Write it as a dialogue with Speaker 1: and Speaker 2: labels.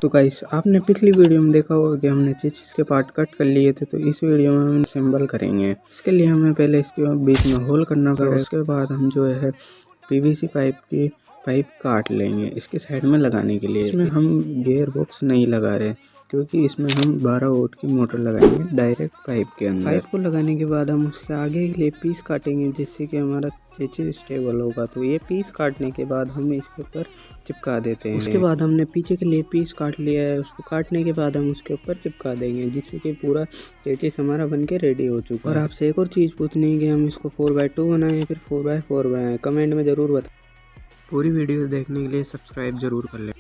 Speaker 1: तो गाइस आपने पिछली वीडियो में देखा होगा कि हमने चेसिस के पार्ट कट कर लिए थे, तो इस वीडियो में हम असेंबल करेंगे। इसके लिए हमें पहले इसके बीच में होल करना पड़ेगा। उसके बाद हम जो है पीवीसी पाइप की पाइप काट लेंगे इसके साइड में लगाने के लिए। इसमें हम गियर बॉक्स नहीं लगा रहे क्योंकि इसमें हम 12 वोल्ट की मोटर लगाएंगे डायरेक्ट पाइप के अंदर। पाइप को लगाने के बाद हम उसके आगे के लिए पीस काटेंगे जिससे कि हमारा चेसिस स्टेबल होगा। तो ये पीस काटने के बाद हम इसके ऊपर चिपका देते हैं। उसके बाद हमने पीछे के लिए पीस काट लिया है, उसको काटने के बाद हम उसके ऊपर चिपका देंगे जिससे कि पूरा चेसिस हमारा बनके रेडी हो चुका है। और आपसे एक और चीज़ पूछनी है कि हम इसको 4x2 बनाएं या फिर 4x4 बनाएं, कमेंट में ज़रूर बताएं। पूरी वीडियो देखने के लिए सब्सक्राइब ज़रूर कर लें।